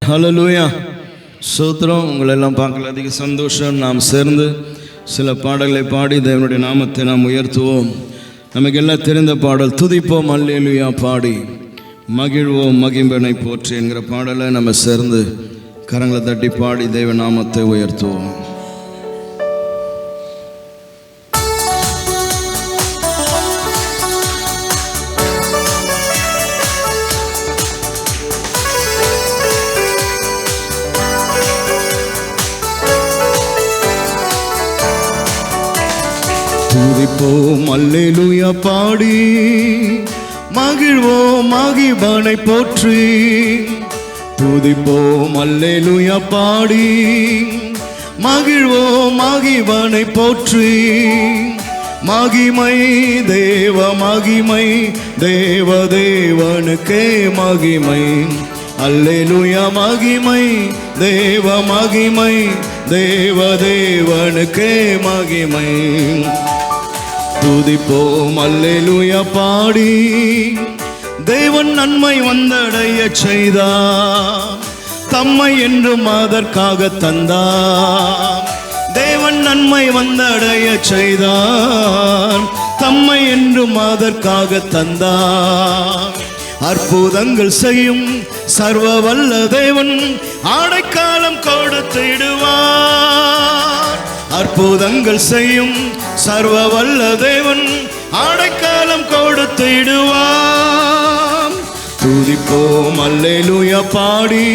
ஹல்லேலூயா. ஸ்தோத்திரம். உங்களெல்லாம் பார்க்கல அதிக சந்தோஷம். நாம் சேர்ந்து சில பாடல்களை பாடி தேவனுடைய நாமத்தை நாம் உயர்த்துவோம். நமக்கு எல்லாம் தெரிந்த பாடல் துதிப்போம் அல்லேலூயா பாடி மகிழ்வோம் மகிம்பனை போற்றி என்கிற பாடலை நம்ம சேர்ந்து கரங்களை தட்டி பாடி தேவ நாமத்தை உயர்த்துவோம். துதிப்போம் அல்லேலூயா பாடி மகிழ்வோம் மகிபனை போற்றி. துதிப்போம் அல்லேலூயா பாடி மகிழ்வோம் மகிபனை போற்றி. மகிமை தேவ மகிமை தேவ தேவனுக்கே மகிமை. அல்லேலூயா மகிமை தேவ மகிமை தேவ தேவனுக்கே மகிமை. துதிப்போம் அல்லேலூயா பாடி தேவன் நன்மை வந்தடைய செய்தார், தம்மை என்றும் அதற்காக தந்தார். தேவன் நன்மை வந்தடைய செய்தார், தம்மை என்றும் அதற்காக தந்தார். அற்புதங்கள் செய்யும் சர்வ வல்ல தேவன் அடைக்காலம் கொடுத்திடுவார். அற்புதங்கள் செய்யும் சர்வ வல்ல தேவன் அடைக்காலம் கொடுத்திடுவார். துதிப்போம் அல்லேலூயா பாடி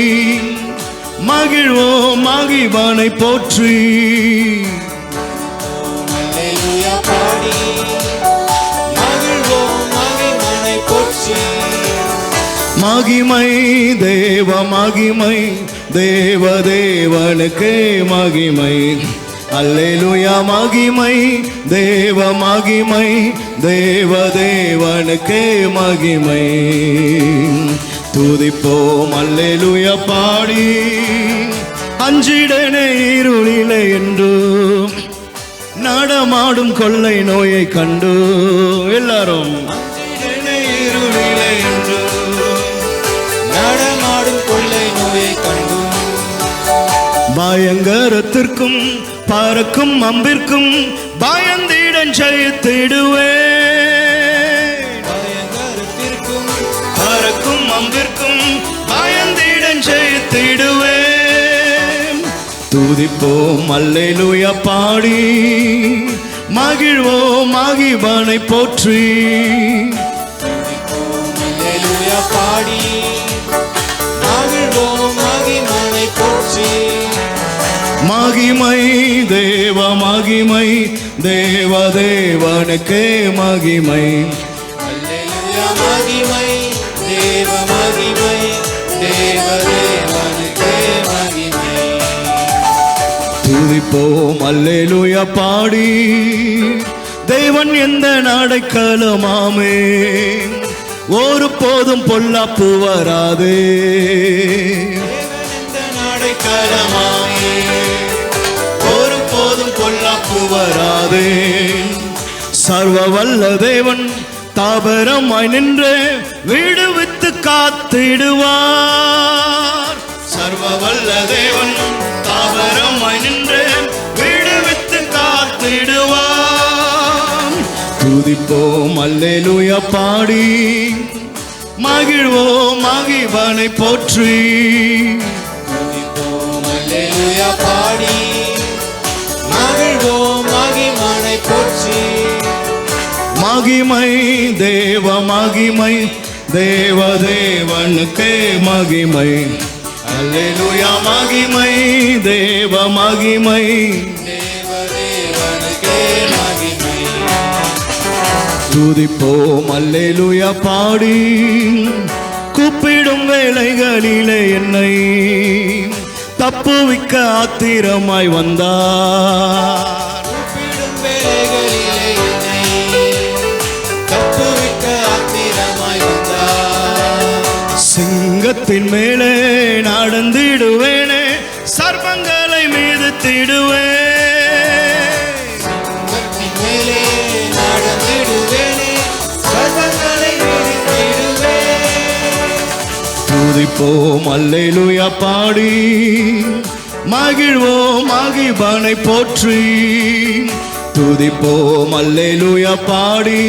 மகிழ்வோம் மகிபனை போற்றி. அல்லேலூயா பாடி மகிழ்வோம் மகிபனை போற்றி. மகிமை தேவ மகிமை தேவ தேவனுக்கே மகிமை. அல்லேலூயா மகிமை தேவ மகிமை தேவ தேவனுக்கே மகிமை. துதிப்போம் அல்லேலூயா பாடி அஞ்சிடனே இருளிலே என்று நடமாடும் கொள்ளை நோயை கண்டு. எல்லாரும் அஞ்சிடனே இருளிலே என்று நடமாடும் கொள்ளை நோயை கண்டு. பயங்கரத்திற்கும் பறக்கும் அம்பிற்கும் பயந்திடன் ஜெயித்திடுவே. பயங்கரத்திற்கும் பறக்கும் அம்பிற்கும் பயந்திடன் ஜெயித்திடுவே. துதிப்போம் அல்லேலூயா பாடி மகிழ்வோம் மகிபனை போற்றி. அல்லேலூயா பாடி மகிழ்வோம் மகிபனை போற்றி. மகிமை தேவ மகிமை தேவ தேவனுக்கே மகிமை. அல்லேலூயா மகிமை தேவ மகிமை தேவ தேவனுக்கே மகிமை. துதிப்போம் அல்லேலூயா பாடி தேவன் எந்த அடைக்கலமாமே. ஒரு போதும் பொல்லாப்பு வராதே. ஒரு போதும் பொல்லாப்பு வராதே. சர்வ வல்ல தேவன் தாபரமாய் நின்று விடுவித்து காத்திடுவார். சர்வ வல்ல தேவன் தாபரமாய் நின்று விடுவித்து காத்திடுவார். துதிப்போம் அல்லேலூயா பாடி மகிழ்வோம் மகிபனை போற்றி. அல்லேலூயா பாடி மகிழ்வோம் மகிபனை போற்றி. மகிமை தேவ மகிமை தேவ தேவனுக்கே மகிமை. அல்லேலூயா மகிமை தேவ மகிமை தேவ தேவனுக்கே மகிமை. துதிப்போம் அல்லேலூயா பாடி கூப்பிடும் வேளைகளிலே என்னை தப்புவிக்க ஆத்திரமாய் வந்தார். கூப்பிடும் வேளைகளிலே என்னை தப்புவிக்க ஆத்திரமாய் வந்தார். சிங்கத்தின் மேலே நடந்திடுவேனே, சர்ப்பங்களை மீதித்திடுவேன். சிங்கத்தின் மேலே நடந்திடுவேனே, சர்ப்பங்களை மீதித்திடுவேன். துதிப்போம் அல்லேலூயா பாடி மகிழ்வோம் மகிழ்வனை போற்றி. துதிப்போம் அல்லேலூயா பாடி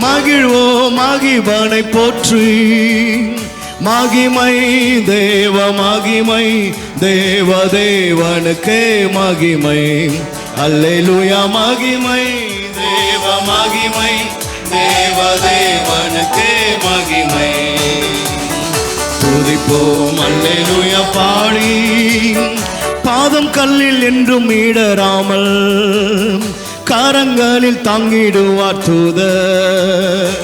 மகிழ்வோம் மகிழ்வனை போற்றி. மகிமை தேவ மகிமை தேவ தேவனுக்கே மகிமை அல்லேலூயா. மகிமை தேவ மகிமை தேவ தேவனுக்கே மகிமை. துதிப்போம் அல்லேலூயா பாடி பாதம் கல்லில் என்றும் இடராமல் கரங்களில் தாங்கிடுவார் தூதர்.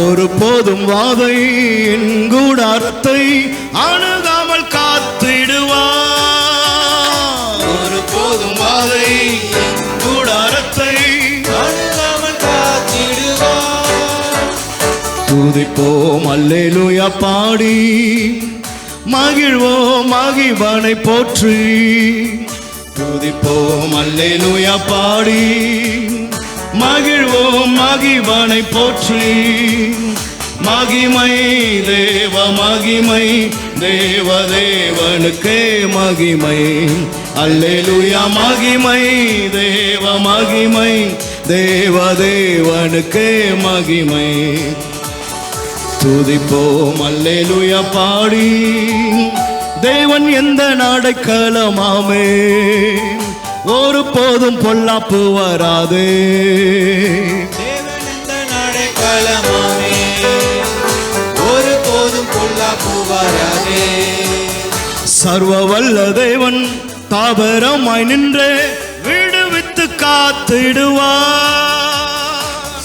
ஒரு போதும் வாதை என் கூடாரத்தை அணுகாமல் காத்திடுவார். ஒரு போதும் வாதை என் கூடாரத்தை அணுகாமல் காத்திடுவார். துதிப்போம் அல்லேலூயா பாடி மகிழ்வோம் மகிழ்வனை போற்றி. துதிப்போம் அல்லேலூயா பாடி மகிழ்வோம் மகிழ்வனை போற்றி. மகிமை தேவ மகிமை தேவ தேவனுக்கே மகிமை அல்லேலூயா. மகிமை தேவ மகிமை தேவ தேவனுக்கே மகிமை. துதிப்போம் அல்லேலூயா பாடி தேவன் எந்த நாடைக்கலமாமே ஒரு போதும் பொல்லாப்பு வராதே. தேவன் எந்த நாடைக்கலமாமே ஒரு போதும் பொல்லாப்பு வராதே. சர்வ வல்ல தேவன் தாபரமாய் நின்று விடுவித்து காத்திடுவார்.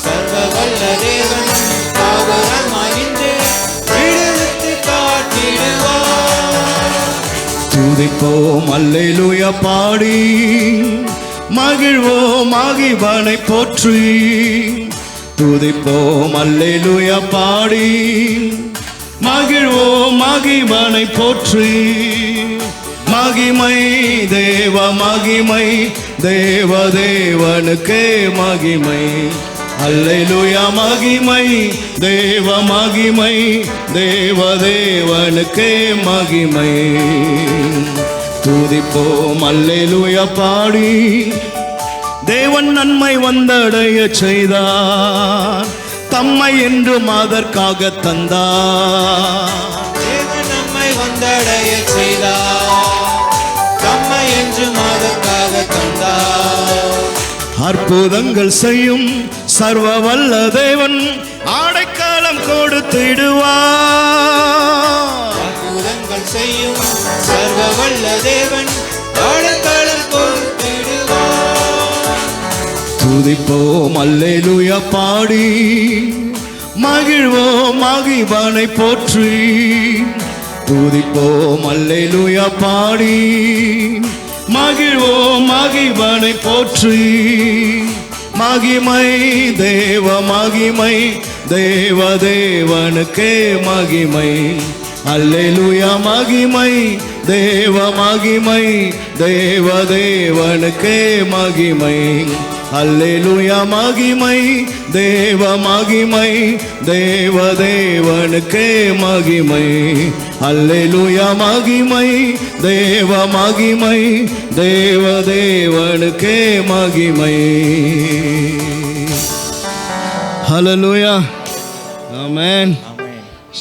சர்வ வல்ல தேவன் தாபரமாய் நின்று விடுவித்து காத்திடுவார். துதிப்போம் அல்லேலூயா பாடி மகிழ்வோம் மகிழ்வனை போற்றி. துதிப்போம் அல்லேலூயா பாடி மகிழ்வோம் மகிழ்வனை போற்றி. மகிமை தேவ மகிமை தேவ தேவனுக்கே மகிமை அல்லேலூயா. மகிமை தேவ மகிமை தேவ தேவனுக்கே மகிமை. துதிப்போம் அல்லேலூயா பாடி தேவன் நன்மை வந்தடைய செய்தார் தம்மை என்றும் அதற்காக தந்தார். தேவன் நம்மை வந்தடைய செய்தார் தம்மை என்றும் அதற்காக தந்தார். அற்புதங்கள் செய்யும் சர்வ வல்ல தேவன் அடைக்கலம் கொடுத்திடுவார். அற்புதங்கள் செய்யும் சர்வ வல்ல தேவன் அடைக்கலம் கொடுத்திடுவார். துதிப்போம் அல்லேலூயா பாடி மகிழ்வோம் மகிழ்வனை போற்றி. துதிப்போம் அல்லேலூயா பாடி மகிழ்வோம் மகிழ்வனை போற்றி. மகிமை தேவ மகிமை தேவ தேவனுக்கே மகிமை அல்லேலூயா. மகிமை தேவ மகிமை தேவ தேவனுக்கே மகிமை அல்லேலூயா. மகிமை தேவ மகிமை தேவ தேவனுக்கே மகிமை அல்லேலூயா. மகிமை தேவ மகிமை தேவ தேவனுக்கே மகிமை. ஹல்லேலூயா ஆமென்.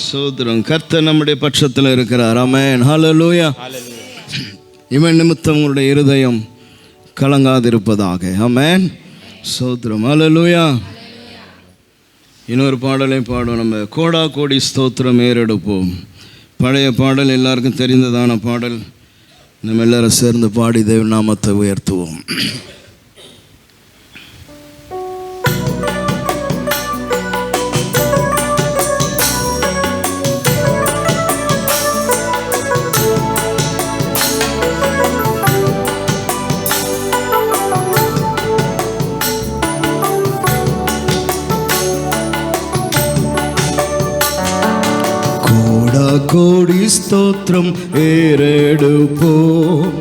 சோதரம் கர்த்தர் நம்முடைய பட்சத்தில் இருக்கிறார். ஆமென் ஹல்லேலூயா. இவன் நிமித்தம் உங்களுடைய இருதயம் கலங்காதிருப்பதாக. ஆமென் சோதரம் ஹல்லேலூயா. இன்னொரு பாடலை பாடும். நம்ம கோடா கோடி ஸ்தோத்திரம் ஏறெடுப்போம். பழைய பாடல் எல்லாருக்கும் தெரிந்ததான பாடல். நம்ம எல்லாரும் சேர்ந்து பாடி தேவ நாமத்தை உயர்த்துவோம். கோடி ஸ்தோத்திரம் ஏறெடுப்போம்.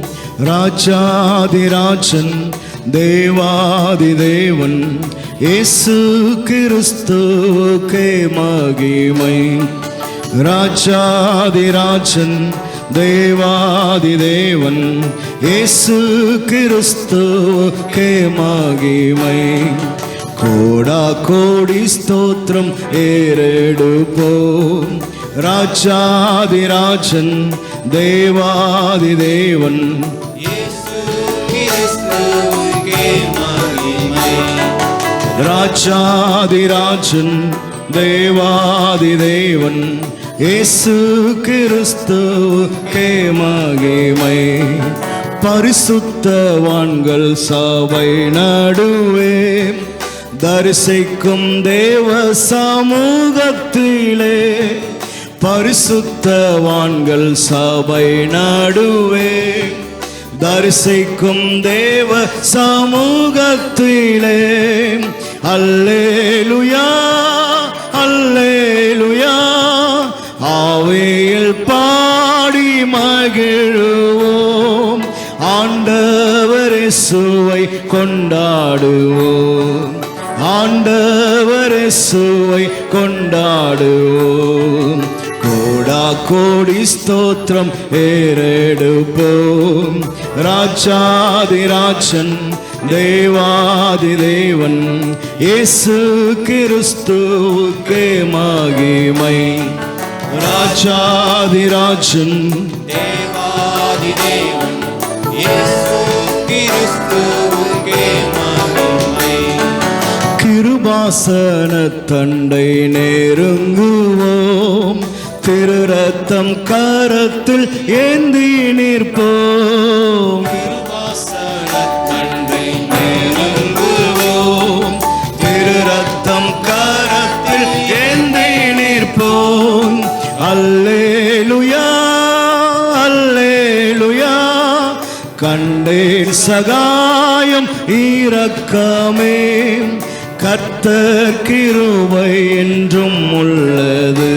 ராஜாதிராஜன் தேவாதி தேவன் இயேசு கிறிஸ்துவுக்கே மகிமை. ராஜாதி ராஜன் தேவாதி தேவன் இயேசு கிறிஸ்துவுக்கே மகிமை. கோடா கோடி ஸ்தோத்திரம் ஏறெடுப்போம். ராஜாதி ராஜன் தேவாதி தேவன் இயேசு கிறிஸ்துவுக்கே மகிமை. ராஜாதி ராஜன் தேவாதி தேவன் இயேசு கிறிஸ்துவுக்கே மகிமை. பரிசுத்தவான்கள் சபை நடுவே தரிசிக்கும் தேவ சமூகத்திலே, பரிசுத்தவான்கள் சபை நடுவே தரிசிக்கும் தேவ சமூகத்திலே, அல்லேலுயா அல்லேலுயா ஆவியில் பாடி மகிழுவோம். ஆண்டவர் இயேசுவை கொண்டாடுவோம். ஆண்டவர் இயேசுவை கொண்டாடுவோம். கோடா கோடி ஸ்தோத்திரம் ஏறெடுப்போம். ராஜாதி ராஜன் தேவாதி தேவன் இயேசு கிறிஸ்துவுக்கே மகிமை. ராஜாதி ராஜன் தேவாதி தேவன் இயேசு கிறிஸ்துவுக்கே மகிமை. கிருபாசன தண்டை நெருங்குவோம். திரு ரத்தம் கரத்தில் ஏந்தி நிற்போம். கிருபாசன தண்டை நெருங்குவோம். திரு ரத்தம் கரத்தில் ஏந்தி நிற்போம். அல்லேலுயா அல்லேலுயா கண்டேன் சகாயம் இரக்கமே. கர்த்தர் கிருபை என்றும் உள்ளது.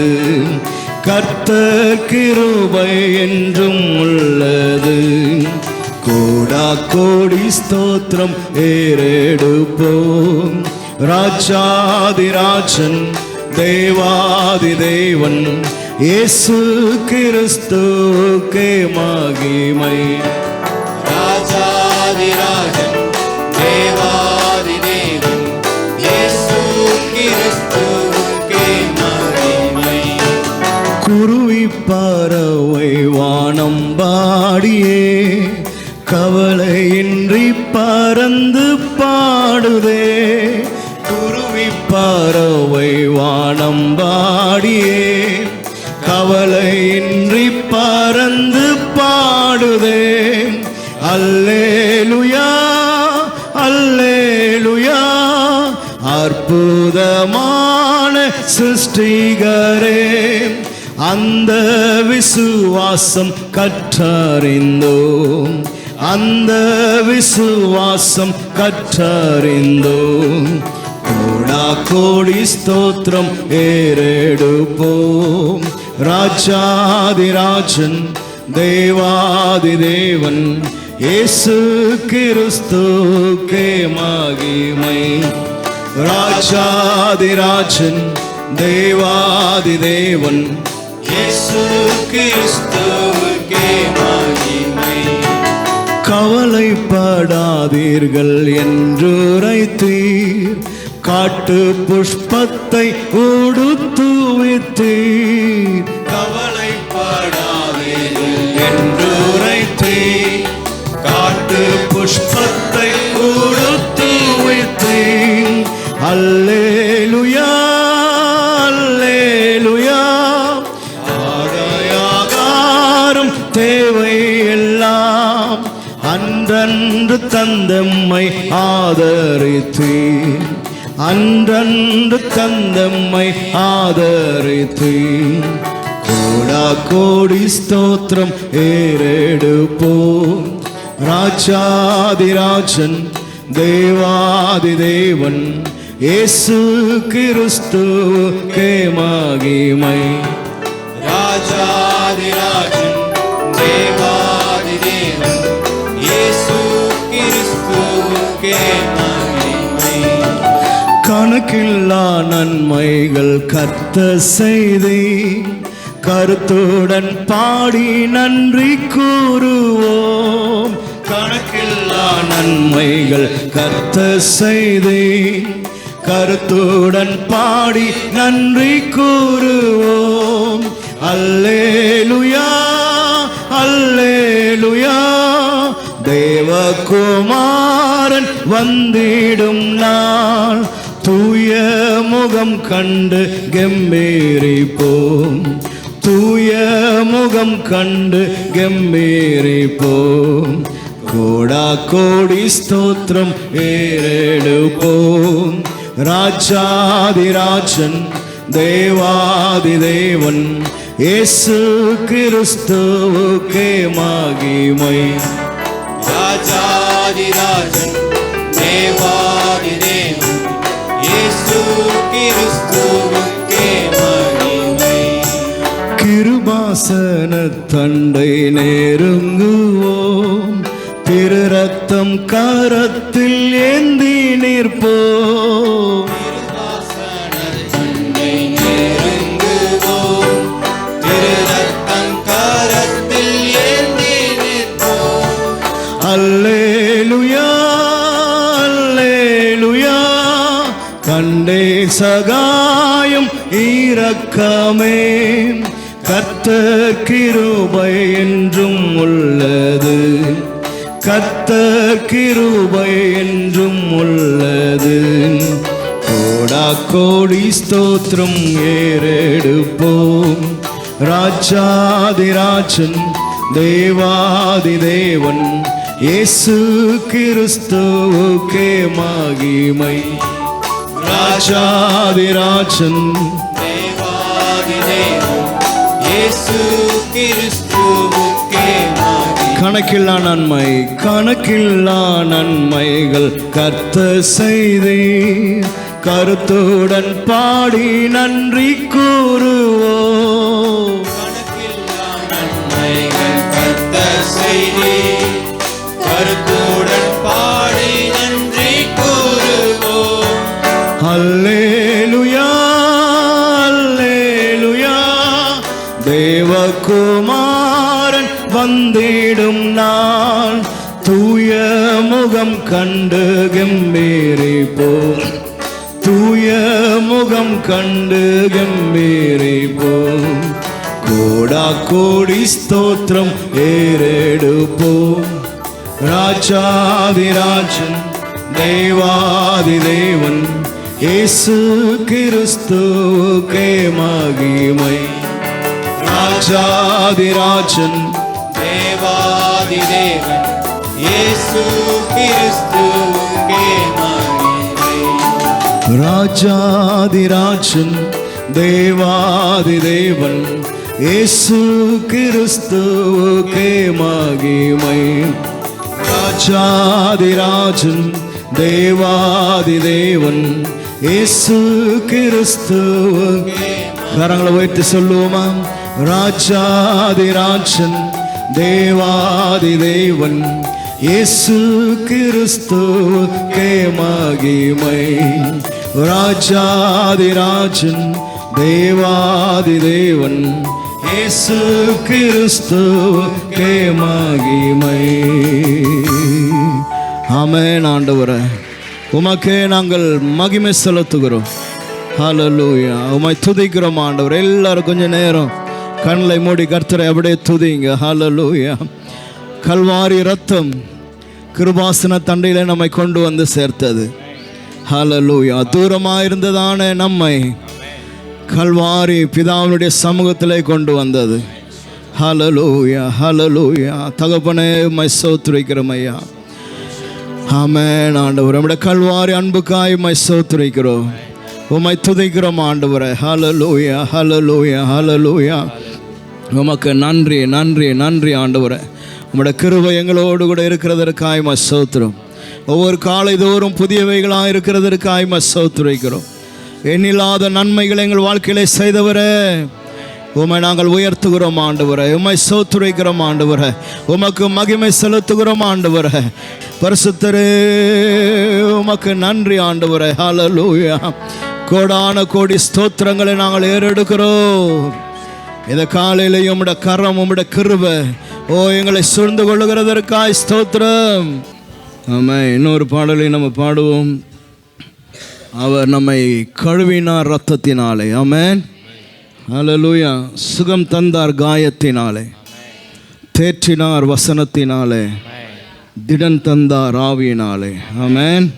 கர்த்தர் கிருபை என்றும் உள்ளது. கோடா கோடி ஸ்தோத்திரம் ஏறெடுப்போம். ராஜாதி ராஜன் தேவாதி தேவன் இயேசு கிறிஸ்துவுக்கே மகிமை. ராஜாதி ராஜன் தேவாதி தேவன் இயேசு கிறிஸ்துவுக்கே மகிமை. குருவி பறவை வானம் பாடியே கவலையின்றி பறந்து பாடுதே. குருவி பறவை வானம் பாடியே கவலையின்றி பறந்து பாடுதே. அல்லேலுயா அல்லேலுயா அற்புதமான சிருஷ்டிகரே, அந்த விசுவாசம் கற்றறிந்தோம். அந்த விசுவாசம் கற்றறிந்தோம். கோடா கோடி ஸ்தோத்திரம் ஏறெடுப்போம். ராஜாதி ராஜன் தேவாதி தேவன் இயேசு கிறிஸ்துவுக்கே மகிமை. ராஜாதி ராஜன் தேவாதி தேவன் இயேசு கிறிஸ்துவுக்கே மகிமை. கவலைப்படாதீர்கள் என்றுரைத்தீர். காட்டு புஷ்பத்தை உடுத்துவித்தீர். கவலைப்படாதீர்கள் என்றுரைத்தீர். காட்டு புஷ்பத்தை உடுத்துவித்தீர். அல்லேலுயா அல்லேலுயா ஆகாரம் தேவை எல்லாம் அன்றன்று தந்தம்மை ஆதரித்தீர். அன்றன்று தந்தம்மை ஆதரித்தீர். கோடா கோடி ஸ்தோத்திரம் ஏறெடுப்போம். ராஜாதி ராஜன் தேவாதி தேவன் இயேசு கிறிஸ்துவுக்கே மகிமை. ராஜாதி ராஜன் தேவாதி தேவன் இயேசு கிறிஸ்துவுக்கே மகிமை. கணக்கில்லா நன்மைகள் கர்த்தர் செய்தீர், கருத்துடன் பாடி நன்றி கூறுவோம். கணக்கில்லா நன்மைகள் கர்த்தர் செய்தீர், கருத்துடன் பாடி நன்றி கூறுவோம். அல்லேலூயா அல்லேலூயா, தேவகுமாரன் வந்திடும் நாள், தூய முகம் கண்டு கெம்பீரிப்போம், தூய முகம் கண்டு கெம்பீரிப்போம். கோடா கோடி ஸ்தோத்திரம் ஏறெடுப்போம். ராஜாதிராஜன் தேவாதி தேவன் இயேசு கிறிஸ்துவுக்கே மகிமை. ராஜாதிராஜன் தேவாதி தேவன் இயேசு கிறிஸ்துவுக்கே மகிமை. கிருபாசன தண்டை நெருங்குவோம், திரு ரத்தம் கரத்தில் ஏந்தி நிற்போம். தண்டை நெருங்குவோம், திரு ரத்தம் கரத்தில் ஏந்தி நிற்போம். அல்லேலூயா அல்லேலூயா, கண்டே சகாயம் இரக்கமே, கர்த்தர் கிருபை என்றும் உள்ளது, கர்த்தர் கிருபை என்றும் உள்ளது. கோடா கோடி ஸ்தோத்திரம் ஏறெடுப்போம். ராஜாதிராஜன் தேவாதி தேவன் இயேசு கிறிஸ்துவுக்கே மகிமை. ராஜாதிராஜன் தேவாதி தேவன் இயேசு கிறிஸ்துவுக்கே மகிமை. கணக்கில்லா நன்மை கணக்கில்லா நன்மைகள் கர்த்தர் செய்தீர், கருத்துடன் பாடி நன்றி கூறுவோம். கணக்கில்லா நன்மைகள் கர்த்தர் செய்தீர், கருத்துடன் பாடி நன்றி கூறுவோம். அல்லேலூயா அல்லேலூயா, தேவகுமாரன் வந்திடும் நாள், தூய முகம் கண்டு கெம்பீரிப்போம், தூய முகம் கண்டு கெம்பீரிப்போம். கோடா கோடி ஸ்தோத்திரம் ஏறெடுப்போம். ராஜாதிராஜன் தேவாதி தேவன் இயேசு கிறிஸ்துவுக்கே மகிமை. ராஜாதிராஜன் தேவாதி தேவன் இயேசு கிறிஸ்துவுக்கே மகிமை. ராஜாதிராஜன் தேவாதி தேவன் இயேசு கிறிஸ்துவுக்கே மகிமை. ராஜாதிராஜன் தேவாதி தேவன் இயேசு கிறிஸ்துவுக்கே. கரங்களை உயர்த்தி சொல்லுவோமா? ராஜாதிராஜன் தேவாதி தேவன் இயேசு கிறிஸ்துவுக்கே மகிமை. ராஜாதிராஜன் தேவாதி தேவன் இயேசு கிறிஸ்துவுக்கே மகிமை. ஆமென். ஆண்டவரே, உமக்கே நாங்கள் மகிமை செலுத்துகிறோம். ஹல்லேலூயா. உம்மை துதிக்கிறோம் ஆண்டவர். எல்லாரும் கொஞ்சம் நேரம் கண்களை மூடி கர்த்தரை அப்படியே துதிங்க. ஹல்லேலூயா. கல்வாரி ரத்தம் கிருபாசன தண்டையில் நம்மை கொண்டு வந்து சேர்த்தது. ஹல்லேலூயா. தூரமாக இருந்ததான நம்மை கல்வாரி பிதாவினுடைய சமூகத்திலே கொண்டு வந்தது. ஹல்லேலூயா ஹல்லேலூயா. தகப்பனே உம்மை ஸ்தோத்திரிக்கிறோம் ஐயா. ஆமென் ஆண்டவர். நம்முடைய கல்வாரி அன்புக்காய் உம்மை ஸ்தோத்திரிக்கிறோம், உம்மை துதிக்கிறோம் ஆண்டவரே. ஹல்லேலூயா ஹல்லேலூயா ஹல்லேலூயா. உமக்கு நன்றி நன்றி நன்றி ஆண்டவரே. உம்முடைய கிருபை எங்களோடு கூட இருக்கிறதற்காய் உம்மை ஸ்தோத்திரம். ஒவ்வொரு காலை தோறும் புதியவைகளாக இருக்கிறதற்காய் உம்மை ஸ்தோத்திரிக்கிறோம். எண்ணில்லாத நன்மைகளை எங்கள் வாழ்க்கையிலே செய்தவரே, உம்மை நாங்கள் உயர்த்துகிறோம் ஆண்டவரே, உம்மை ஸ்தோத்திரிக்கிறோம் ஆண்டவரே, உமக்கு மகிமை செலுத்துகிறோம் ஆண்டவரே. பரிசுத்தரே உமக்கு நன்றி ஆண்டவரே. ஹல்லேலூயா. கோடான கோடி ஸ்தோத்திரங்களை நாங்கள் ஏறெடுக்கிறோம். இந்த காலையிலேயும் உம்முடைய கரம், உம்முடைய கிருபை எங்களை சூழ்ந்து கொள்ளுகிறதற்காய் ஸ்தோத்திரம். ஆமாம். இன்னொரு பாடலை நம்ம பாடுவோம். அவர் நம்மை கழுவினார் இரத்தத்தினாலே. ஆமென். ஹல்லேலூயா. சுகம் தந்தார் காயத்தினாலே, தேற்றினார் வசனத்தினாலே, திடன் தந்தார் ஆவியினாலே. ஆமென்.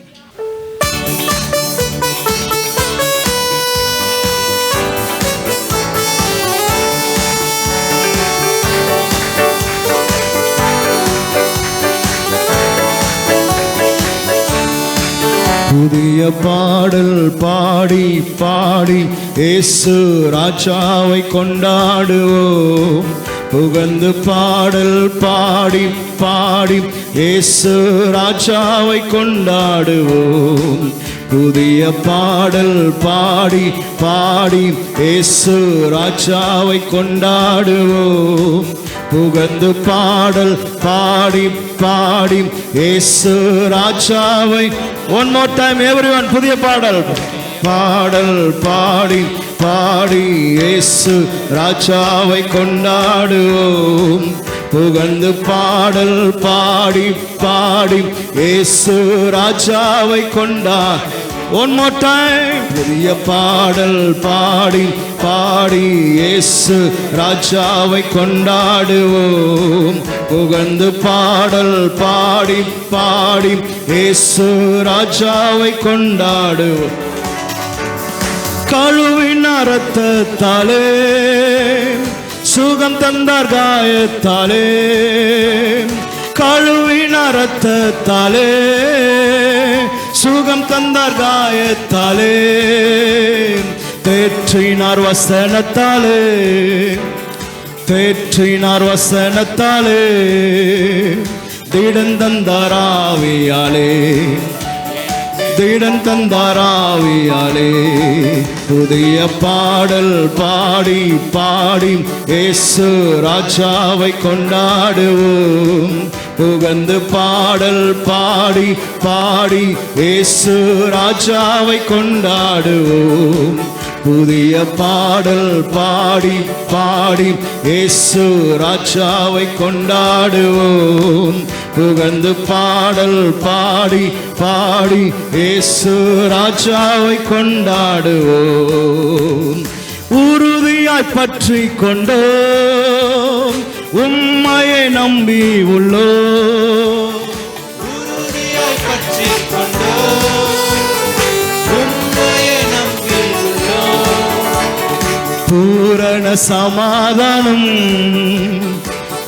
புதிய பாடல் பாடி பாடி இயேசு ராஜாவை கொண்டாடுவோம். புகழ்ந்து பாடல் பாடி பாடி இயேசு ராஜாவை கொண்டாடுவோம். புதிய பாடல் பாடி பாடி இயேசு ராஜாவை கொண்டாடுவோம். புகழ்ந்து பாடல் பாடி பாடி இயேசு ராஜாவை. One more time everyone. புதிய பாடல் பாடல் பாடி பாடி இயேசு ராஜாவை கொண்டாடுவோம். புகழ்ந்து பாடல் பாடி பாடி இயேசு ராஜாவை கொண்டாடு. One more time. புதிய பாடல் பாடி பாடி இயேசு ராஜாவை கொண்டாடுவோம். புகழ்ந்து பாடல் பாடி பாடி இயேசு ராஜாவை கொண்டாடுவோம். கழுவினார் இரத்தத்தாலே, சுகம் தந்தார் காயத்தாலே. கழுவினார் இரத்தத்தாலே, சுகம் தந்தார் காயத்தாலே. தேற்றினார் வசனத்தாலே, தேற்றினார் வசனத்தாலே. திடன் தந்தார் ஆவியாலே, திடன் தந்தார் ஆவியாலே. புதிய பாடல் பாடி பாடி இயேசு ராஜாவை கொண்டாடுவோம். புகழ்ந்து பாடல் பாடி பாடி இயேசு ராஜாவை கொண்டாடுவோம். புதிய பாடல் பாடி பாடி இயேசு ராஜாவை கொண்டாடுவோம். புகழ்ந்து பாடல் பாடி பாடி இயேசு ராஜாவை கொண்டாடுவோம். உறுதியாய் பற்றி கொண்டோம், உம்மையை நம்பி உள்ளோம். உறுதியாய் பற்றி கொண்டோம், உம்மையை நம்பி உள்ளோம். பூரண சமாதானம்,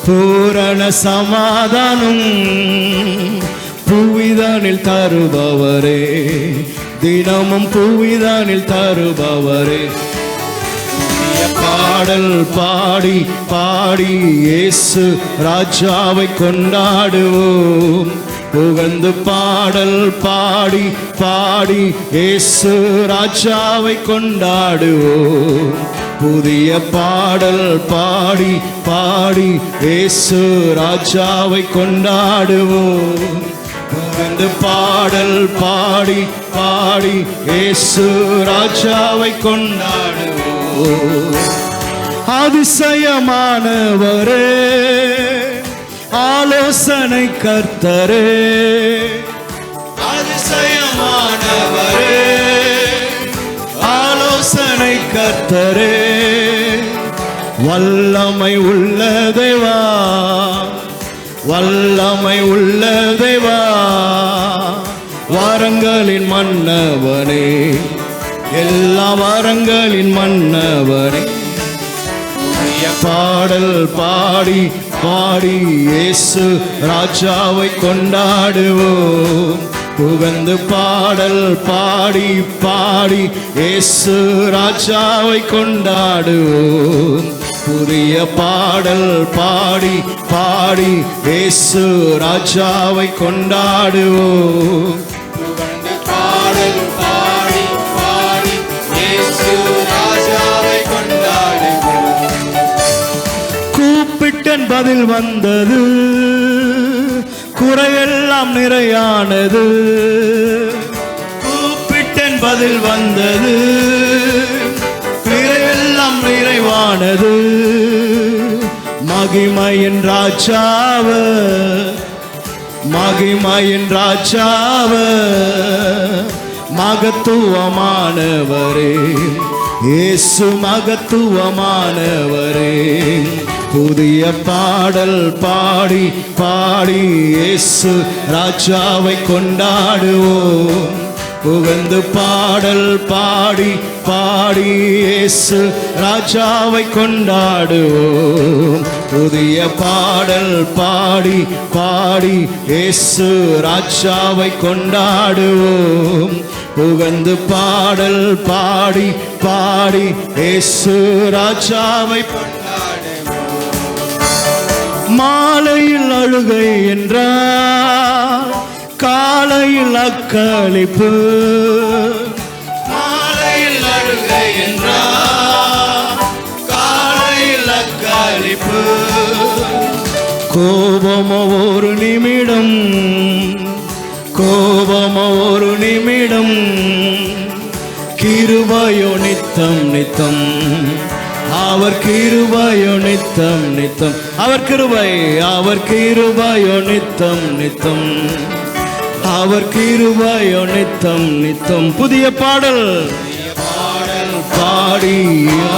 பூரண சமாதானம் புவிதானில் தருபவரே, தினமும் புவிதானில் தருபவரே. பாடல் பாடி பாடி இயேசு ராஜாவை கொண்டாடுவோம். புகழ்ந்து பாடல் பாடி பாடி இயேசு ராஜாவை கொண்டாடுவோம். புதிய பாடல் பாடி பாடி இயேசு ராஜாவை கொண்டாடுவோம். புகழ்ந்து பாடல் பாடி பாடி இயேசு ராஜாவை கொண்டாடுவோம். அதிசயமானவரே, ஆலோசனை கர்த்தரே. அதிசயமானவரே, ஆலோசனை கர்த்தரே. வல்லமை உள்ள தேவா, வல்லமை உள்ள தேவா. வரங்களின் மன்னவனே, எல்லா வரங்களின் மன்னவனே. பாடல் பாடி பாடி இயேசு ராஜாவை கொண்டாடுவோம். புகழ்ந்து பாடல் பாடி பாடி இயேசு ராஜாவை கொண்டாடுவோம். புதிய பாடல் பாடி பாடி இயேசு ராஜாவை கொண்டாடுவோம். புகழ்ந்து பாடல் பாடி பாடி இயேசு ராஜாவை கொண்டாடுவோம். பதில் வந்தது, குறையெல்லாம் நிறையானது. கூப்பிட்டேன் பதில் வந்தது, குறையெல்லாம் நிறைவானது. மகிமையின் ராஜாவ, மகிமையின் ராஜாவ, மகத்துவமானவரே, இயேசு மகத்துவமானவரே. புதிய பாடல் பாடி பாடி இயேசு ராஜாவை கொண்டாடுவோம். புகழ்ந்து பாடல் பாடி பாடி இயேசு ராஜாவை கொண்டாடுவோம். புதிய பாடல் பாடி பாடி இயேசு ராஜாவை கொண்டாடுவோம். புகழ்ந்து பாடல் பாடி பாடி இயேசு ராஜாவை மாலையில் அழுகை என்றார், காலையில் அக்களிப்பு. மாலையில் அழுகை என்றார், காலையில் அக்களிப்பு. கோபமோ ஒரு நிமிடம், கோபமோ ஒரு நிமிடம், கிருபையோ நித்தம் நித்தம். அவர் கிருபையோ நித்தம் நித்தம், அவர் கிருபை, அவர் கிருபையோ நித்தம் நித்தம், அவர் கிருபையோ நித்தம் நித்தம். புதிய பாடல் பாடி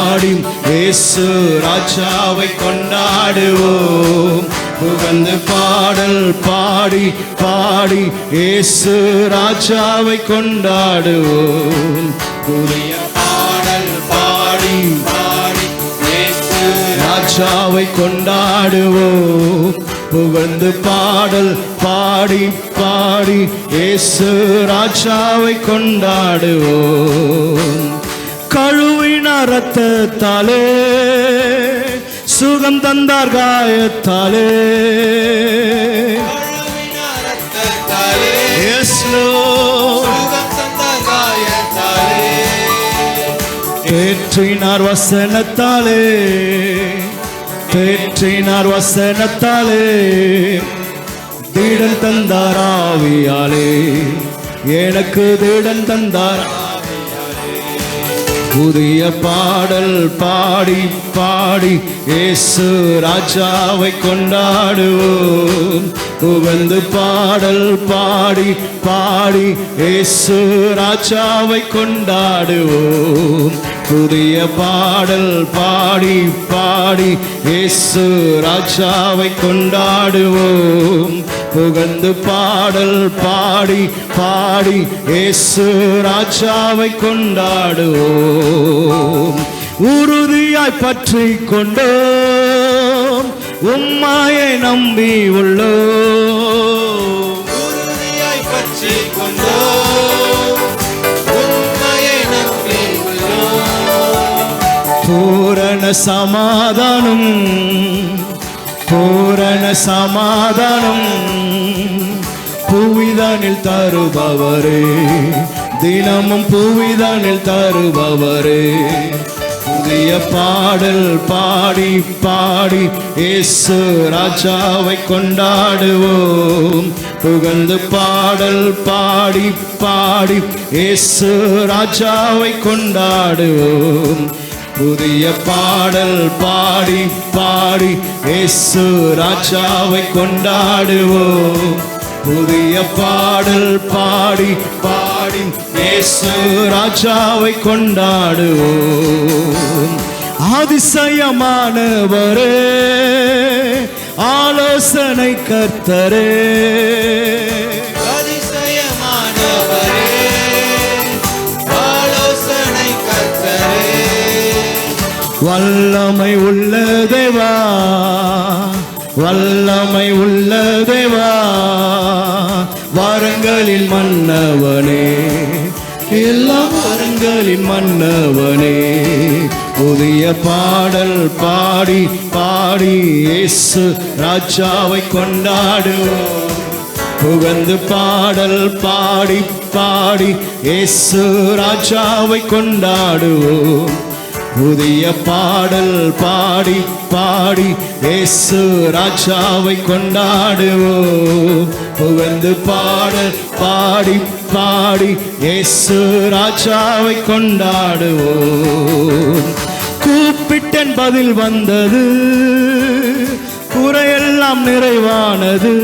ஆடி இயேசு ராஜாவை கொண்டாடுவோம். புகழ்ந்து பாடல் பாடி பாடி இயேசு ராஜாவை கொண்டாடுவோம். புதிய பாடல் பாடி பாடி இயேசு ராஜாவை கொண்டாடுவோம். புகழ்ந்து பாடல் பாடி பாடி இயேசு ராஜாவை கொண்டாடுவோம். கழுவின ரத்தத்தாலே சுகம் தந்தார் காயத்தாலே, தேற்றினார் வசனத்தாலே, தேற்றினார் வசனத்தாலே, தீடன் தந்தார் ஆவியாலே, எனக்கு தீடன் தந்தார். புதிய பாடல் பாடி பாடி இயேசு ராஜாவை கொண்டாடுவோம். புகழ்ந்து பாடல் பாடி பாடி இயேசு ராஜாவை கொண்டாடுவோம். புதிய பாடல் பாடி பாடி இயேசு ராஜாவை கொண்டாடுவோம். புகழ்ந்து பாடல் பாடி பாடி இயேசு ராஜாவை கொண்டாடுவோம். உறுதியாய் பற்றி கொண்டோம், உம்மாயை நம்பி உள்ளோம். உறுதியாய் பற்றி கொண்டோம், உம்மையை நம்பி உள்ளோம். பூரண சமாதானம், பூரண சமாதானம் புவிதானில் தருபவரே, தினமும் புவிதானில் தருபவரே. புதிய பாடல் பாடி பாடி இயேசு ராஜாவை கொண்டாடுவோம். புகழ்ந்து பாடல் பாடி பாடி இயேசு ராஜாவை கொண்டாடுவோம். புதிய பாடல் பாடி பாடி இயேசு ராஜாவை கொண்டாடுவோம். புதிய பாடல் பாடி பாடி இயேசு ராஜாவை கொண்டாடுவோம். அதிசயமானவரே, ஆலோசனை கர்த்தரே, அதிசயமானவரே, ஆலோசனை கர்த்தரே. வல்லமை உள்ள தேவா, வல்லமை உள்ள தேவா, வரங்களில் மன்னவனே, எல்லா வரங்களின் மன்னவனே. புதிய பாடல் பாடி பாடி இயேசு ராஜாவை கொண்டாடுவோம். புகழ்ந்து பாடல் பாடி பாடி இயேசு ராஜாவை கொண்டாடுவோம். புதிய பாடல் பாடி பாடி இயேசு ராஜாவை கொண்டாடுவோம். புகழ்ந்து பாடல் பாடி பாடி இயேசு ராஜாவை கொண்டாடுவோம். கூப்பிட்டேன் பதில் வந்தது, குறையெல்லாம் நிறைவானது.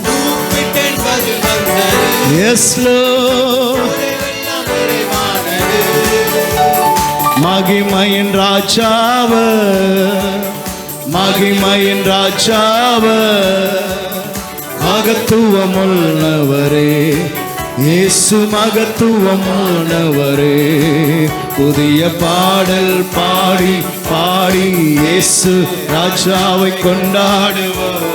கூப்பிட்டேன் பதில் வந்தது, Yes Lord. குறைவெல்லாம் நிறைவானது. மகிமையின் ராஜாவர், மகிமையின் ராஜாவர், மகத்துவமுள்ளவரே இயேசு மகத்துவமானவரே. புதிய பாடல் பாடி பாடி இயேசு ராஜாவை கொண்டாடுவோம்.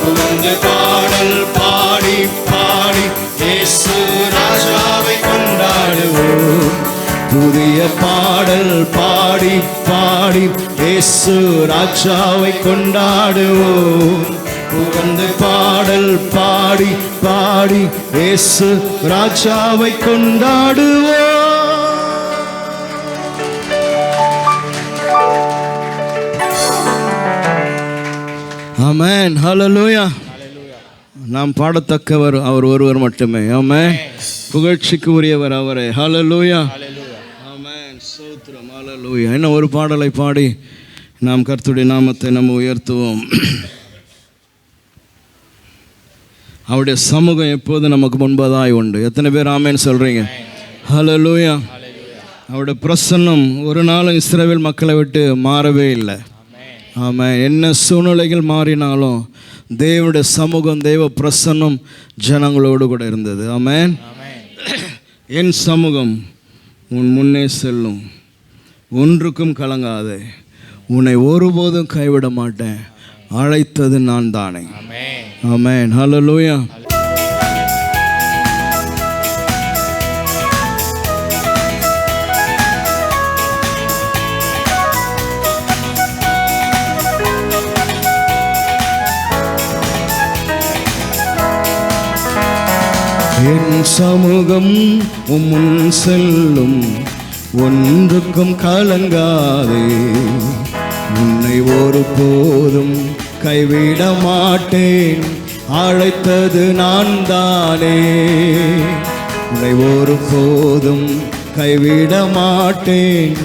புதிய பாடல் பாடி பாடி இயேசு ராஜாவை கொண்டாடுவோம். புதிய பாடல் பாடி பாடி இயேசு ராஜாவை கொண்டாடுவோம். புகழ்ந்து பாடல் பாடி பாடி இயேசு ராஜாவை கொண்டாடுவோம். ஆமென், ஹல்லேலூயா. நாம் பாடத்தக்கவர் அவர் ஒருவர் மட்டுமே. ஆமென். புகழ்ச்சிக்கு உரியவர் அவரே. ஹல்லேலூயா. ஆமென். ஸ்தோத்திரம். ஹல்லேலூயா. இன்னும் ஒரு பாடலை பாடி நாம் கர்த்தருடைய நாமத்தை நம்ம உயர்த்துவோம். அவருடைய சமூகம் எப்போது நமக்கு முன்பதாய் உண்டு. எத்தனை பேர் ஆமென் சொல்றீங்க? ஹல்லேலூயா. அவருடைய பிரசன்னம் ஒரு நாளும் இஸ்ரவேல் மக்களை விட்டு மாறவே இல்லை. ஆமென். என்ன சூழ்நிலைகள் மாறினாலும் தேவனுடைய சமூகம், தேவ பிரசன்னம் ஜனங்களோடு கூட இருந்தது. ஆமென். என் சமூகம் உன் முன்னே செல்லும், ஒன்றுக்கும் கலங்காதே, உன்னை ஒருபோதும் கைவிட மாட்டேன், அழைத்தது நான் தானே. ஆமென். ஹல்லேலூயா. என் சமூகம் உம்முன் செல்லும், ஒன்றுக்கும் கலங்காதே, உன்னை ஒருபோதும் கைவிட மாட்டேன், அழைத்தது நான் தானே. உன்னை ஒருபோதும் கைவிட மாட்டேன்,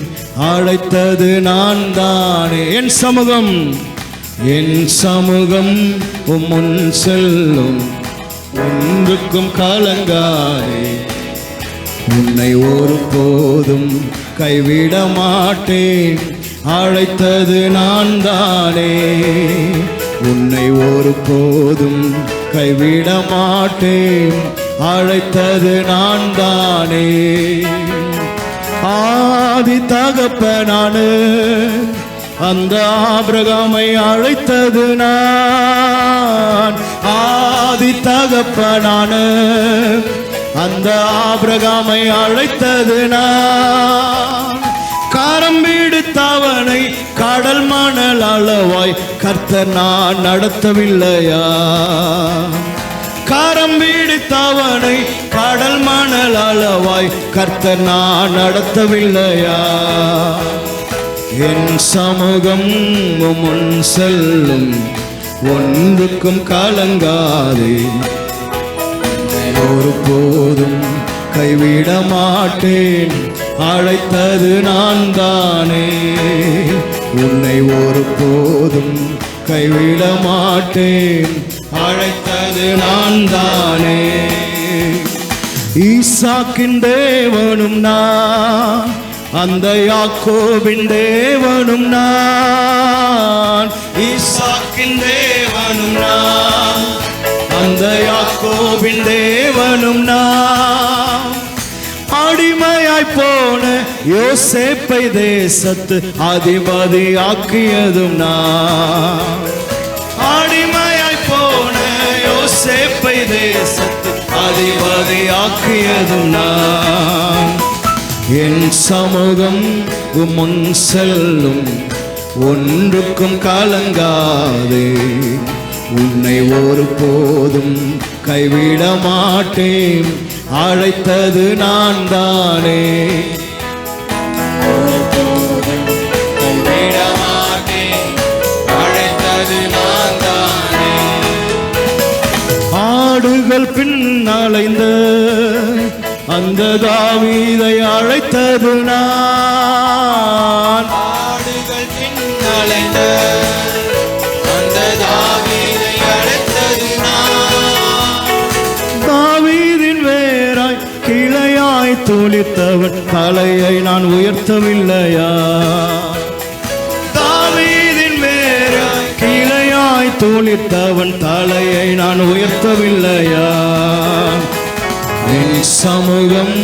அழைத்தது நான் தானே. என் சமூகம், என் சமூகம் உம்முன் செல்லும், ஒன்றுக்கும் கலங்காதே, உன்னை ஒருபோதும் கைவிட மாட்டேன், அழைத்தது நான் தானே. உன்னை ஒருபோதும் கைவிட மாட்டேன், அழைத்தது நான் தானே. ஆதி தகப்பனானு அந்த ஆபிரகாமை அழைத்தது நான். ஆதி தகப்பனான அந்த ஆபிரகாமை அழைத்தது நான். காரம் பிடித்தவனை கடல் மணல் அளவாய் கர்த்தர் நான் நடத்தவில்லையா? காரம் பிடித்தவனை கடல் மணல் அளவாய் கர்த்தர் நான் நடத்தவில்லையா? என் சமூகம் முன் செல்லும், ஒன்றுக்கும் கலங்காதே, ஒருபோதும் கைவிட மாட்டேன், அழைத்தது நான் தானே. உன்னை ஒருபோதும் கைவிட மாட்டேன், அழைத்தது நான் தானே. ஈசாக்கின் தேவனும் நான், அந்த யாக்கோபின் தேவனும் நான். ஈசாக்கின் தேவனும் நான், அந்த யாக்கோபின் தேவனும் நான். அடிமையாய் போன யோசேப்பை தேசத்து அதிபதி ஆக்கியதும் நான். அடிமையாய் போன யோசேப்பை தேசத்து அதிபதி ஆக்கியதும் நான். என் சமூகம் முன் செல்லும், ஒன்றுக்கும் கலங்காதே, உன்னை ஒருபோதும் கைவிட மாட்டேன், அழைத்தது நான் தானே. ஆடுகள் பின்னலைந்த அந்த தாவீதை அழைத்தது நான். ஆடுகள் பின்னலைந்த அந்த தாவீதை அழைத்தது நான். தாவீதின் வேராய் கிளையாய் துளித்தவன் தலையை நான் உயர்த்தவில்லையா? தாவீதின் வேராய் கிளையாய் துளித்தவன் தலையை நான் உயர்த்தவில்லையா? என் சமூகம்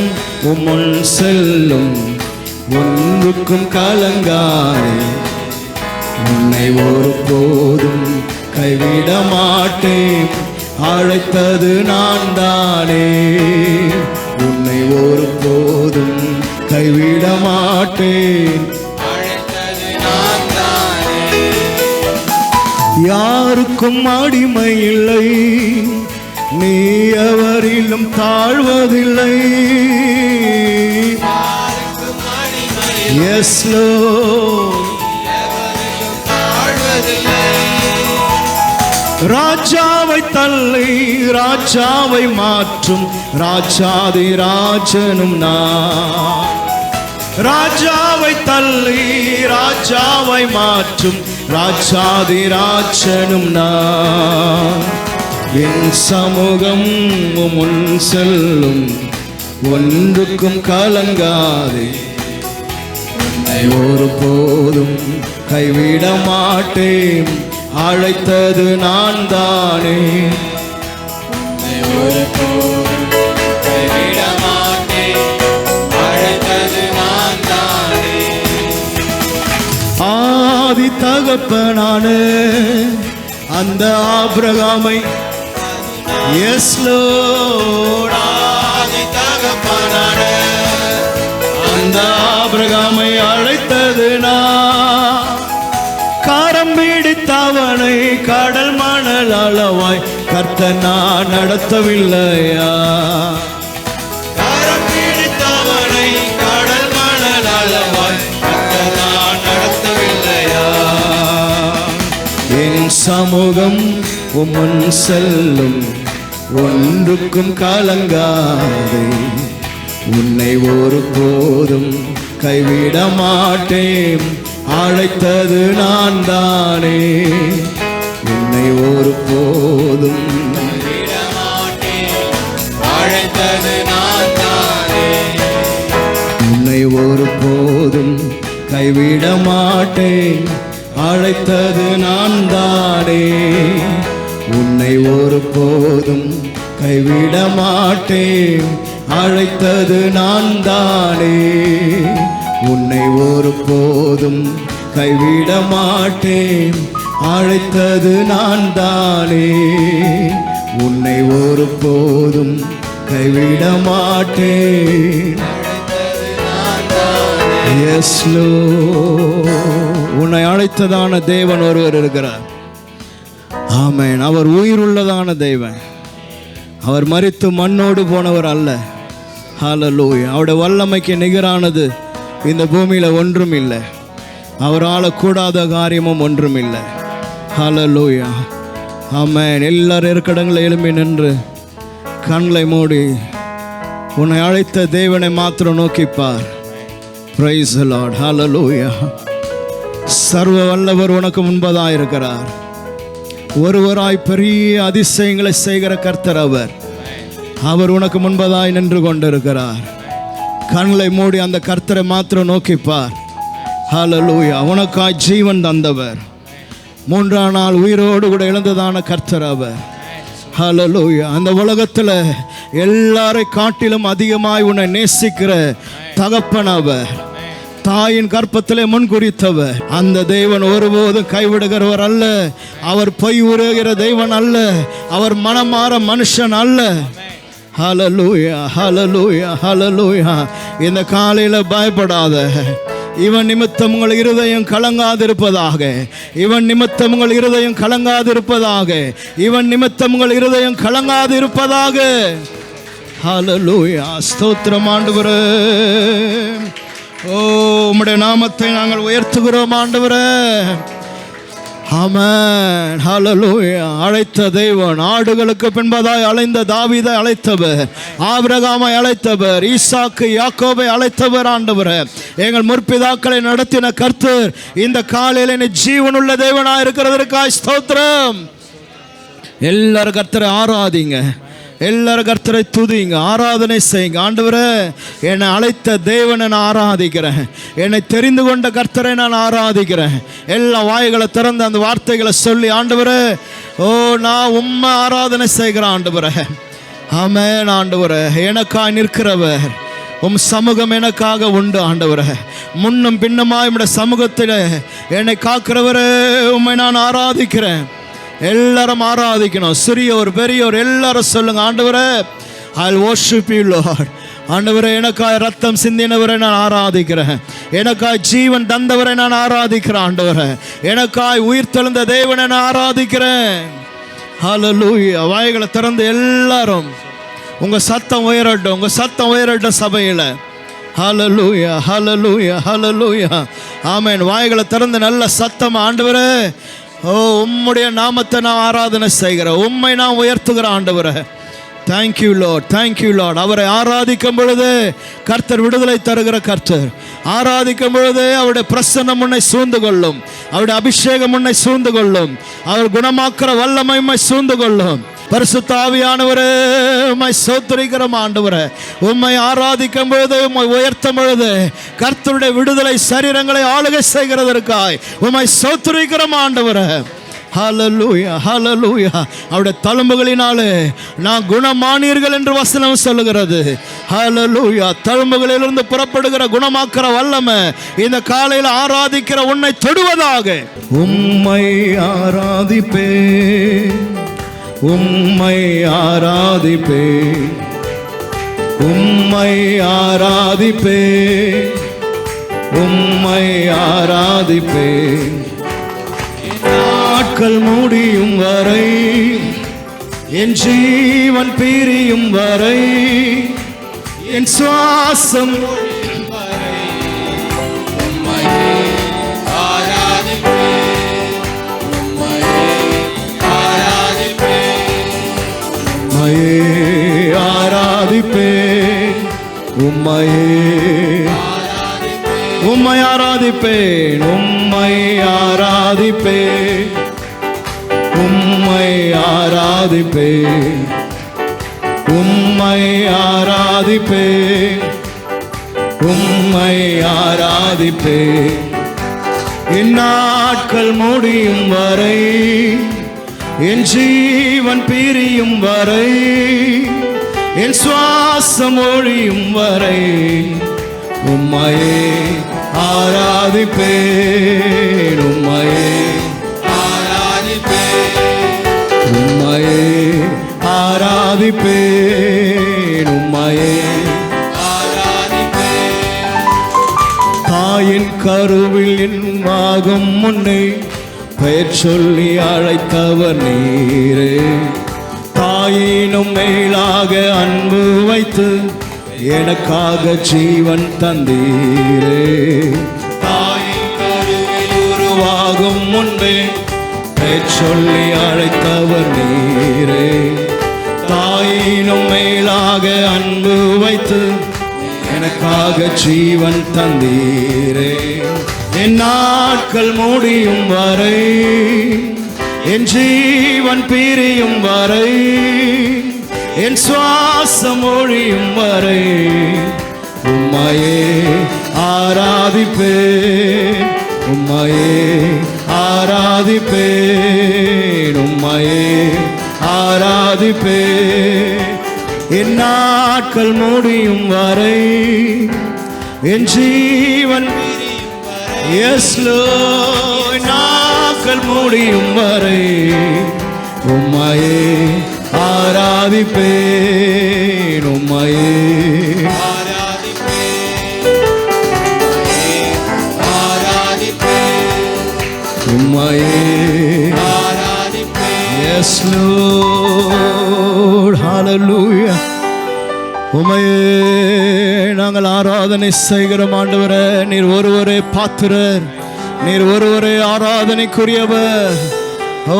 உம்முன் செல்லும் ஒன்றுக்கும் கலங்காய். உன்னை ஒருபோதும் கைவிட மாட்டேன், அழைத்தது நான் தானே. உன்னை ஒருபோதும் கைவிட மாட்டேன், அழைத்தது நான் தானே. யாருக்கும் அடிமை இல்லை, நீ எவரிலும் தாழ்வதில்லை. யாருக்கும் அடிமை இல்லை, Yes Lord. எவரிலும் தாழ்வதில்லை. ராஜாவை தள்ளி ராஜாவை மாற்றும் ராஜாதி ராஜனும் நான். ராஜாவை தள்ளி ராஜாவை மாற்றும் ராஜாதி ராஜனும் நான். என் சமூகம் முன் செல்லும் ஒன்றுக்கும் கலங்காதே. உன்னை ஒருபோதும் கைவிட மாட்டேன், அழைத்தது நான் தானே. உன்னை ஒருபோதும் கைவிட மாட்டேன், அழைத்தது நான் தானே. ஆதி தகப்பனான அந்த ஆபிரகாமை எஸ் லோர்ட். ஆதி தகப்பனான அந்த ஆபிரகாமை அழைத்தது நான். காரம் பிடித்தவனை கடல் மணல் அளவாய் கர்த்தர் நான் நடத்தவில்லையா? கரம் பிடித்தவனை கடல் மணல் அளவாய் கர்த்தர் நான் நடத்தவில்லையா? என் சமூகம் உம்முன் செல்லும் ஒன்றுக்கும் கலங்காதே. உன்னை ஒருபோதும் கைவிட மாட்டேன், அழைத்தது நான் தானே. உன்னை ஒருபோதும் கைவிட மாட்டேன், அழைத்தது நான் தானே. உன்னை ஒருபோதும் கைவிட மாட்டேன், அழைத்தது நான் தானே. உன்னை ஒருபோதும் கைவிட மாட்டேன், அழைத்தது நான் தானே. உன்னை ஒருபோதும் கைவிட மாட்டேன், அழைத்தது நான் தானே. உன்னை ஒருபோதும் கைவிட மாட்டேன். அழைத்தது நான் தானே. Yes Lord. உன்னை அழைத்ததான தேவன் ஒருவர் இருக்கிறார். ஆமென். அவர் உயிருள்ளதான தேவன். அவர் மரித்து மண்ணோடு போனவர் அல்ல. ஹல்லேலூயா. அவருடைய வல்லமைக்கு நிகரானது இந்த பூமியில ஒன்றும் இல்லை. அவரால் கூடாத காரியமும் ஒன்றும் இல்லை. ஹல்லேலூயா. ஆமென். எல்லாரும் இருக்கடங்களை எழும்பி நின்று கண்களை மூடி உன்னை அழைத்த தேவனை மாத்திரம் நோக்கிப்பார். Praise the Lord. Hallelujah. சர்வ வல்லவர் உனக்கு முன்பதாக இருக்கிறார். ஒருவராய் பெரிய அதிசயங்களை செய்கிற கர்த்தர் அவர். அவர் உனக்கு முன்பதாய் நின்று கொண்டிருக்கிறார். கண்களை மூடி அந்த கர்த்தரை மாத்திரம் நோக்கிப்பார். ஹல்லேலூயா. உனக்காய் ஜீவன் தந்தவர். மூன்றாம் நாள் உயிரோடு கூட எழுந்ததான கர்த்தர் அவர். ஹல்லேலூயா. அந்த உலகத்தில் எல்லாரை காட்டிலும் அதிகமாய் உன்னை நேசிக்கிற தகப்பன் அவர். தாயின் கற்பத்திலே முன்குறித்தவர். அந்த தேவன் ஒருபோதும் கைவிடுகிறவர் அல்ல. அவர் பொய் உருகிற தேவன் அல்ல. அவர் மனமாற மனுஷன் அல்ல. ஹல்லேலூயா, ஹல்லேலூயா, ஹல்லேலூயா. இந்த காலையில் பயப்படாத. இவன் நிமித்தம் உங்கள் இருதயம் கலங்காதிருப்பதாக. இவன் நிமித்தம் உங்கள் இருதயம் கலங்காதிருப்பதாக. இவன் நிமித்தம் உங்கள் இருதயம் கலங்காதிருப்பதாக. ஹல்லேலூயா. ஸ்தோத்திரம் ஆண்டவரே. ஓ உம்முடைய நாமத்தை நாங்கள் உயர்த்துகிறோம் ஆண்டவரே. ஆமென். ஹல்லேலூயா. அழைத்த தேவன், ஆடுகளுக்கு பின்பதாய் அலைந்த தாவீதை அழைத்தவர், ஆபிரகாமை அழைத்தவர், ஈசாக்கு யாக்கோபை அழைத்தவர். ஆண்டவரே, எங்கள் முற்பிதாக்களை நடத்தின கர்த்தர் இந்த காலையில் நீ ஜீவனுள்ள தேவனாய் இருக்கிறதற்காய் ஸ்தோத்திரம். எல்லாரும் கர்த்தரை ஆராதிங்க, எல்லாரும் கர்த்தரை துதிங்க, ஆராதனை செய்யுங்க. ஆண்டவரே, என்னை அழைத்த தேவனை நான் ஆராதிக்கிறேன், என்னை தெரிந்து கொண்ட கர்த்தரை நான் ஆராதிக்கிறேன். எல்லா வாய்களை திறந்து அந்த வார்த்தைகளை சொல்லி, ஆண்டவரே, ஓ நான் உம்மை ஆராதனை செய்கிறேன். ஆண்டவரே, ஆமென். ஆண்டவரே, எனக்காய் நிற்கிறவர், உம் சமூகம் எனக்காக உண்டு. ஆண்டவரே, முன்னும் பின்னுமாய் உம்முடைய சமூகத்தில் என்னை காக்கிறவரே, உம்மை நான் ஆராதிக்கிறேன். எல்லாரும் ஆராதிக்கணும், சிறியோர் பெரியோர் எல்லாரும் சொல்லுங்க, ஆண்டவரே, I'll worship you Lord. ஆண்டவரே, எனக்காய் ரத்தம் சிந்தினவரை நான் ஆராதிக்கிறேன், எனக்காய் ஜீவன் தந்தவரை நான் ஆராதிக்கிறேன். ஆண்டவரே, எனக்காய் உயிர் தெழுந்த தேவனை நான் ஆராதிக்கிறேன். ஹல்லேலூயா. வாய்களை திறந்து எல்லாரும் உங்க சத்தம் உயரட்டும், உங்க சத்தம் உயரட்டும் சபையில். ஹல்லேலூயா, ஹல்லேலூயா, ஹல்லேலூயா. ஆமென். வாய்களை திறந்து நல்ல சத்தம், ஆண்டவரே, ஓ உம்முடைய நாமத்தை நான் ஆராதனை செய்கிறேன், உம்மை நான் உயர்த்துகிறேன். ஆண்டவரே, தேங்க்யூ லார்ட், தேங்க்யூ லார்ட். அவரை ஆராதிக்கும் பொழுது கர்த்தர் விடுதலை தருகிற கர்த்தர். ஆராதிக்கும் பொழுது அவருடைய பிரசன்னம் உன்னை சூழ்ந்து கொள்ளும், அவருடைய அபிஷேகம் உன்னை சூழ்ந்து கொள்ளும், அவர் குணமாக்குற வல்லமை உம்மை சூழ்ந்து கொள்ளும். பரிசுத்த ஆவியானவரே, உம்மை ஸ்தோத்திரிக்கிறோம். ஆண்டவரே, உம்மை ஆராதிக்கும் பொழுது, உம்மை உயர்த்தும் பொழுது கர்த்தருடைய விடுதலை சரீரங்களை ஆளுகை செய்கிறதற்காய் உம்மை ஸ்தோத்திரிக்கிறோம். ஆண்டவரே, ஹல்லேலூயா, ஹல்லேலூயா. அவருடைய தழும்புகளினாலே நான் குணமானீர்கள் என்று வசனம் சொல்லுகிறது. ஹல்லேலூயா. தழும்புகளிலிருந்து புறப்படுகிற குணமாக்குற வல்லமை இந்த காலையில் ஆராதிக்கிற உன்னை தொடுவதாக. உம்மை ஆராதிப்பே, உம்மை ஆராதிப்பே, உம்மை ஆராதிப்பே, உம்மை ஆராதிப்பே. நாட்கள் முடியும் வரை, என் ஜீவன் பிரியும் வரை, என் சுவாசம் ஆராதிப்பேன், உம்மையே உம்மை ஆராதிப்பேன், உம்மை ஆராதிப்பேன், உம்மை ஆராதிப்பேன், உம்மை ஆராதிப்பேன், உம்மை ஆராதிப்பேன். என் நாட்கள் முடியும் வரை, என் ஜீவன் பிரியும் வரை, என் சுவாசம் ஒழியும் வரை உம்மையே ஆராதிப்பேன், உம்மையே ஆராதிப்பேன், உம்மையே ஆராதிப்பேன், உம்மையே ஆராதிப்பேன். தாயின் கருவில் என் ஆகும் முன்னே பெயர் சொல்லி அழைத்தவர் நீரே, தாயினும் மேலாக அன்பு வைத்து எனக்காக ஜீவன் தந்தீரே. தாயின் கருவில் உருவாகும் முன்பே பெயர் சொல்லி அழைத்தவர் நீரே, தாயினும் மேலாக அன்பு வைத்து எனக்காக ஜீவன் தந்தீரே. என் நாட்கள் முடியும் வரை, என் ஜீவன் பிரியும் வரை, என் சுவாசம் ஒழியும் வரை உம்மையே ஆராதிப்பேன், உம்மையே ஆராதிப்பேன், உம்மையே ஆராதிப்பேன். என் நாட்கள் முடியும் வரை, என் ஜீவன் எஸ் லோர்ட், நாட்கள் முடியும் வரை உம்மையே ஆராதிப்பேன், உம்மையே உம்மையே எஸ் லோர்ட். ஹல்லேலூயா. உம்மையே நாங்கள் ஆராதனை செய்கிறோம். ஆண்டவரே, நீர் ஒருவரே பாத்திரர், நீர் ஒருவரே ஆராதனைக்குரியவர். ஓ,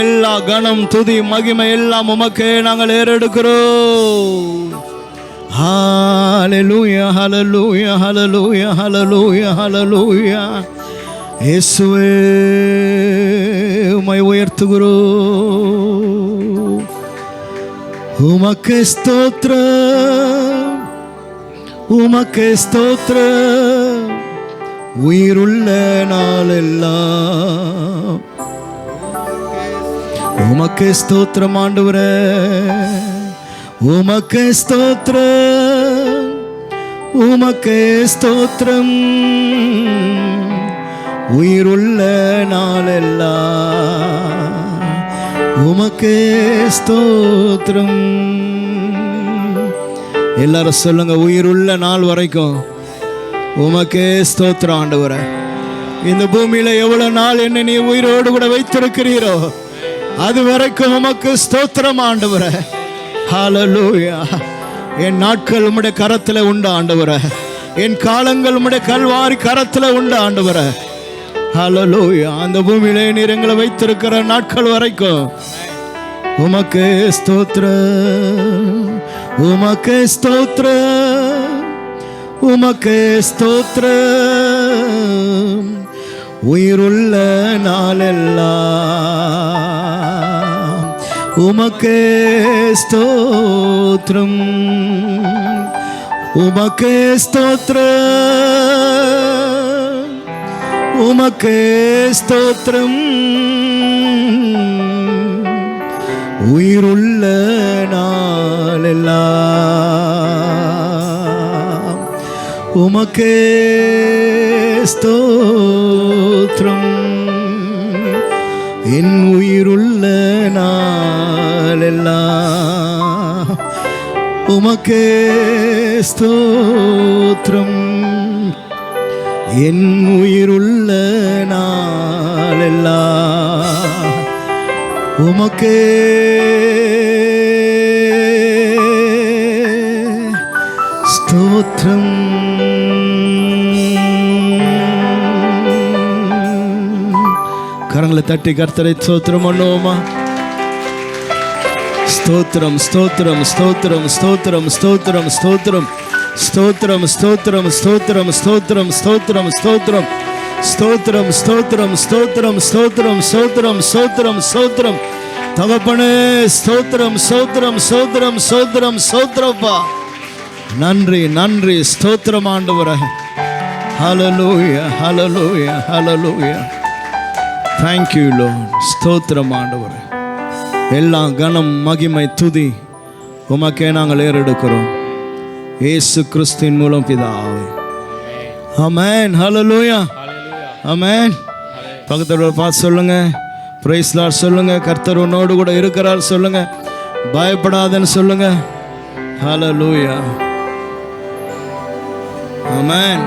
எல்லா கணம் துதி மகிமை எல்லாம் உமக்கே நாங்கள் ஏறெடுக்கிறோம். ஹல்லேலூயா ஹல்லேலூயா ஹல்லேலூயா ஹல்லேலூயா ஹல்லேலூயா. இயேசுவே உம்மை உயர்த்துகிறோம். உமக்கே ஸ்தோத்திரம், உமக்கே ஸ்தோத்திரம். உயிருள்ள நாளெல்லாம் உமக்கே ஸ்தோத்திரம் ஆண்டவரே. உமக்கே ஸ்தோத்திரம், உமக்கே ஸ்தோத்திரம். உயிருள்ள நாளெல்லாம் உமக்கே ஸ்தோத்திரம். எல்லாரும் சொல்லுங்க, உயிருள்ள நாள் வரைக்கும் உமக்கே ஸ்தோத்திரம் ஆண்டவரே. இந்த பூமியில எவ்வளவு நாள் என்ன நீ உயிரோடு கூட வைத்திருக்கிறீரோ அது வரைக்கும் உமக்கு ஸ்தோத்திரம் ஆண்டவரே. ஹல்லேலூயா. என் நாட்கள் உம்முடைய கரத்துல உண்டு ஆண்டவரே. என் காலங்கள் உம்முடைய கல்வாரி கரத்துல உண்டு ஆண்டவரே. ஹல்லேலூயா. அந்த பூமியிலே நீர் எங்களை வைத்திருக்கிற நாட்கள் வரைக்கும் உமக்கே ஸ்தோத்திரம், உமக்கே ஸ்தோத்திரம், உமக்கே ஸ்தோத்திரம். உயிருள்ள நாளெல்லாம் உமக்கே ஸ்தோத்திரம், உமக்கே ஸ்தோத்திரம், உமக்கே ஸ்தோத்திரம். உயிருள்ள நாளெல்லாம் உமக்கே ஸ்தோத்திரம். என் உயிருள்ள நாளெல்லாம் உமக்கே ஸ்தோத்திரம். என் உயிருள்ள நாளெல்லாம் உமக்கே ஸ்தோத்திரம். கரங்களை தட்டி கர்த்தரை ஸ்தோத்திரம் பண்ணுவோமா? ஸ்தோத்திரம் ஸ்தோத்திரம் ஸ்தோத்திரம் ஸ்தோத்திரம் ஸ்தோத்திரம் ஸ்தோத்திரம் ஸ்தோத்திரம் ஸ்தோத்திரம் ஸ்தோத்திரம் ஸ்தோத்திரம் ஸ்தோத்திரம் ஸ்தோத்திரம் ஸ்தோத்திரம் ஸ்தோத்திரம் ஸ்தோத்திரம் ஸ்தோத்திரம் ஸ்தோத்திரம் ஸ்தோத்திரம் ஸ்தோத்திரம். தகப்பனே ஸ்தோத்திரம் ஸ்தோத்திரம் ஸ்தோத்திரம் ஸ்தோத்திரம் ஸ்தோத்திரப்பா. நன்றி நன்றி ஸ்தோத்திரம் ஆண்டவரே. ஹல்லேலூயா ஹல்லேலூயா ஹல்லேலூயா. Thank you Lord. ஸ்தோத்திரம் ஆண்டவரே. எல்லா கனம் மகிமை துதி உமக்கே நாங்கள் ஏறெடுக்கிறோம். இயேசு கிறிஸ்துவின் மூலம் பிதாவே. ஆமென். ஹல்லேலூயா ஆமென். பக்கத்துல பார்த்து சொல்லுங்க, பிரைஸ் லார்ட் சொல்லுங்க. கர்த்தர் உன்னோடு கூட இருக்கிறார் சொல்லுங்க. பயப்படாதன்னு சொல்லுங்க. ஹல்லேலூயா ஆமென்.